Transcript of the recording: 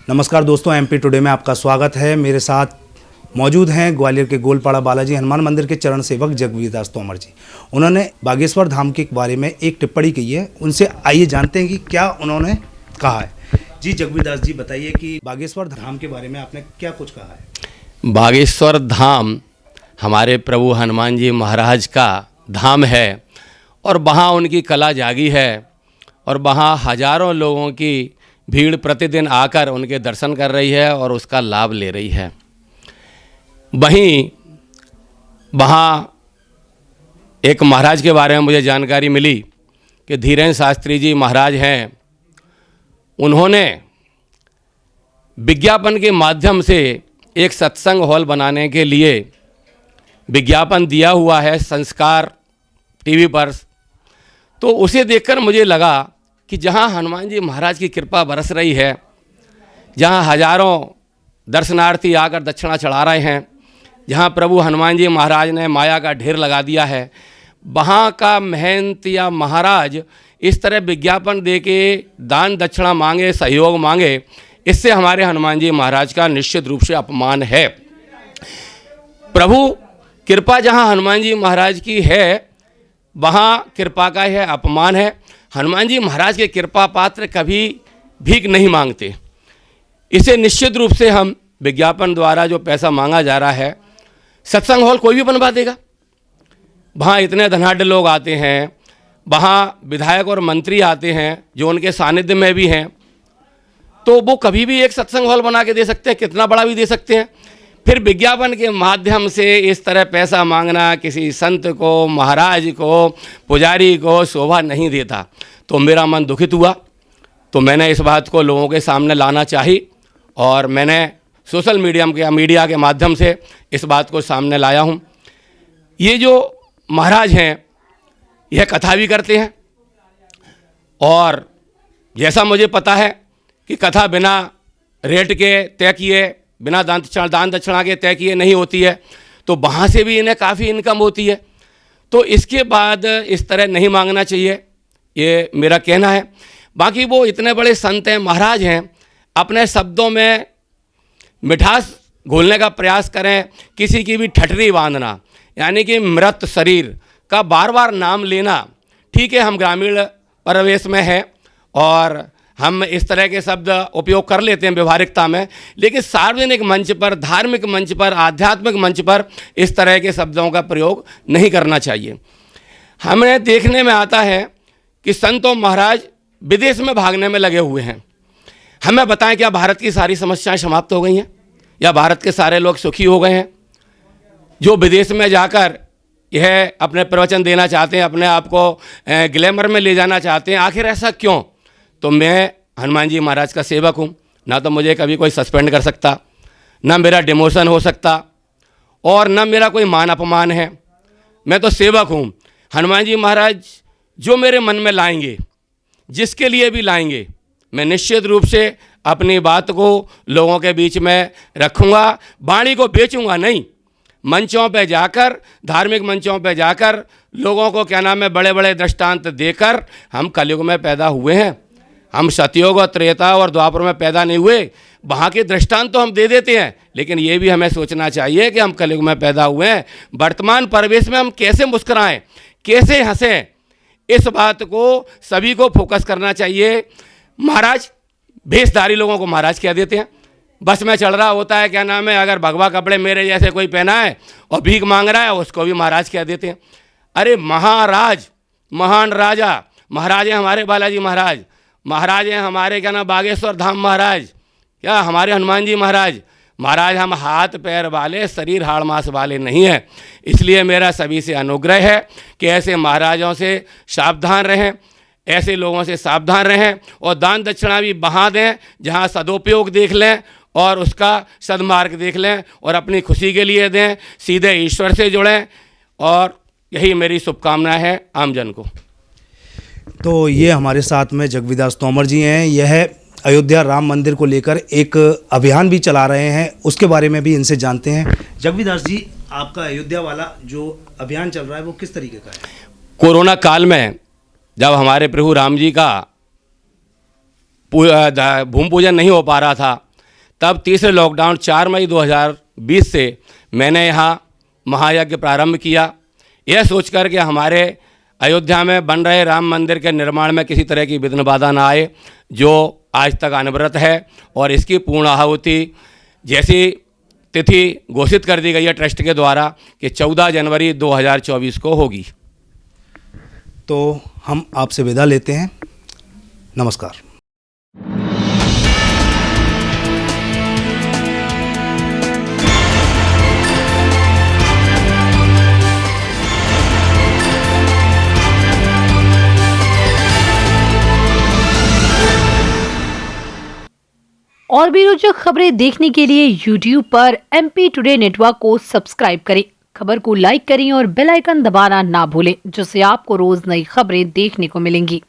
नमस्कार दोस्तों, MP today में आपका स्वागत है। मेरे साथ मौजूद हैं ग्वालियर के गोलपाड़ा बालाजी हनुमान मंदिर के चरण सेवक जगवीर दास तोमर जी। उन्होंने बागेश्वर धाम के बारे में एक टिप्पणी की है, उनसे आइए जानते हैं कि क्या उन्होंने कहा है। जी जगवीर दास जी, बताइए कि बागेश्वर धाम के बारे में आपने क्या कुछ कहा है। बागेश्वर धाम हमारे प्रभु हनुमान जी महाराज का धाम है और वहाँ उनकी कला जागी है और वहाँ हजारों लोगों की भीड़ प्रतिदिन आकर उनके दर्शन कर रही है और उसका लाभ ले रही है। वहीं वहाँ एक महाराज के बारे में मुझे जानकारी मिली कि धीरेन्द्र शास्त्री जी महाराज हैं। उन्होंने विज्ञापन के माध्यम से एक सत्संग हॉल बनाने के लिए विज्ञापन दिया हुआ है संस्कार टीवी पर। तो उसे देखकर मुझे लगा कि जहाँ हनुमान जी महाराज की कृपा बरस रही है, जहाँ हजारों दर्शनार्थी आकर दक्षिणा चढ़ा रहे हैं, जहाँ प्रभु हनुमान जी महाराज ने माया का ढेर लगा दिया है, वहाँ का महंत या महाराज इस तरह विज्ञापन दे के दान दक्षिणा मांगे, सहयोग मांगे, इससे हमारे हनुमान जी महाराज का निश्चित रूप से अपमान है। प्रभु कृपा जहाँ हनुमान जी महाराज की है, वहाँ कृपा का है अपमान है। हनुमान जी महाराज के कृपा पात्र कभी भीख नहीं मांगते। इसे निश्चित रूप से हम विज्ञापन द्वारा जो पैसा मांगा जा रहा है, सत्संग हॉल कोई भी बनवा देगा। वहाँ इतने धनाढ़ लोग आते हैं, वहाँ विधायक और मंत्री आते हैं जो उनके सानिध्य में भी हैं, तो वो कभी भी एक सत्संग हॉल बना के दे सकते हैं, कितना बड़ा भी दे सकते हैं। फिर विज्ञापन के माध्यम से इस तरह पैसा मांगना किसी संत को, महाराज को, पुजारी को शोभा नहीं देता। तो मेरा मन दुखित हुआ, तो मैंने इस बात को लोगों के सामने लाना चाही और मैंने सोशल मीडिया के माध्यम से इस बात को सामने लाया हूँ। ये जो महाराज हैं यह कथा भी करते हैं और जैसा मुझे पता है कि कथा बिना रेट के तय किए, बिना दान दक्षिणा के तय किए नहीं होती है, तो वहाँ से भी इन्हें काफ़ी इनकम होती है। तो इसके बाद इस तरह नहीं मांगना चाहिए, ये मेरा कहना है। बाकी वो इतने बड़े संत हैं, महाराज हैं, अपने शब्दों में मिठास घोलने का प्रयास करें, किसी की भी ठठरी बांधना, यानी कि मृत शरीर का बार बार नाम लेना। ठीक है, हम ग्रामीण परिवेश में हैं और हम इस तरह के शब्द उपयोग कर लेते हैं व्यवहारिकता में, लेकिन सार्वजनिक मंच पर, धार्मिक मंच पर, आध्यात्मिक मंच पर इस तरह के शब्दों का प्रयोग नहीं करना चाहिए। हमें देखने में आता है कि संतों महाराज विदेश में भागने में लगे हुए हैं। हमें बताएं, क्या भारत की सारी समस्याएं समाप्त हो गई हैं या भारत के सारे लोग सुखी हो गए हैं जो विदेश में जाकर यह अपने प्रवचन देना चाहते हैं, अपने आप को ग्लैमर में ले जाना चाहते हैं? आखिर ऐसा क्यों? तो मैं हनुमान जी महाराज का सेवक हूँ, ना तो मुझे कभी कोई सस्पेंड कर सकता, ना मेरा डिमोशन हो सकता और ना मेरा कोई मान अपमान है। मैं तो सेवक हूँ। हनुमान जी महाराज जो मेरे मन में लाएंगे, जिसके लिए भी लाएंगे, मैं निश्चित रूप से अपनी बात को लोगों के बीच में रखूँगा। वाणी को बेचूँगा नहीं, मंचों पे जाकर, धार्मिक मंचों पे जाकर लोगों को क्या नाम है बड़े बड़े दृष्टांत देकर हम कलयुग में पैदा हुए हैं। हम सतयुग और त्रेता और द्वापर में पैदा नहीं हुए। वहाँ के दृष्टांत तो हम दे देते हैं, लेकिन ये भी हमें सोचना चाहिए कि हम कलयुग में पैदा हुए हैं। वर्तमान परिवेश में हम कैसे मुस्कुराएं, कैसे हंसें, इस बात को सभी को फोकस करना चाहिए। महाराज, भेषधारी लोगों को महाराज कह देते हैं। बस में चल रहा होता है, क्या नाम है, अगर भगवा कपड़े मेरे जैसे कोई पहना है और भीख मांग रहा है, उसको भी महाराज कह देते हैं। अरे महाराज, महान राजा महाराज हैं हमारे बालाजी महाराज, महाराज हैं हमारे क्या नाम बागेश्वर धाम महाराज, क्या हमारे हनुमान जी महाराज। महाराज हम हाथ पैर वाले, शरीर हाड़ मांस वाले नहीं हैं। इसलिए मेरा सभी से अनुग्रह है कि ऐसे महाराजों से सावधान रहें, ऐसे लोगों से सावधान रहें और दान दक्षिणा भी वहाँ दें जहाँ सदुपयोग देख लें और उसका सदमार्ग देख लें और अपनी खुशी के लिए दें, सीधे ईश्वर से जुड़ें। और यही मेरी शुभकामना है आमजन को। तो ये हमारे साथ में जगवीर दास तोमर जी हैं। यह अयोध्या राम मंदिर को लेकर एक अभियान भी चला रहे हैं, उसके बारे में भी इनसे जानते हैं। जगवीर दास जी, आपका अयोध्या वाला जो अभियान चल रहा है वो किस तरीके का है? कोरोना काल में जब हमारे प्रभु राम जी का भूमि पूजन नहीं हो पा रहा था, तब तीसरे लॉकडाउन 4 मई 2020 से मैंने यहाँ महायज्ञ प्रारंभ किया, यह सोचकर कि हमारे अयोध्या में बन रहे राम मंदिर के निर्माण में किसी तरह की विघ्न बाधा ना आए, जो आज तक अनवरत है। और इसकी पूर्ण आहुति जैसी तिथि घोषित कर दी गई है ट्रस्ट के द्वारा कि 14 जनवरी 2024 को होगी। तो हम आपसे विदा लेते हैं। नमस्कार। और भी रोचक खबरें देखने के लिए YouTube पर MP टुडे नेटवर्क को सब्सक्राइब करें, खबर को लाइक करें और बेल आइकन दबाना ना भूलें, जिससे आपको रोज नई खबरें देखने को मिलेंगी।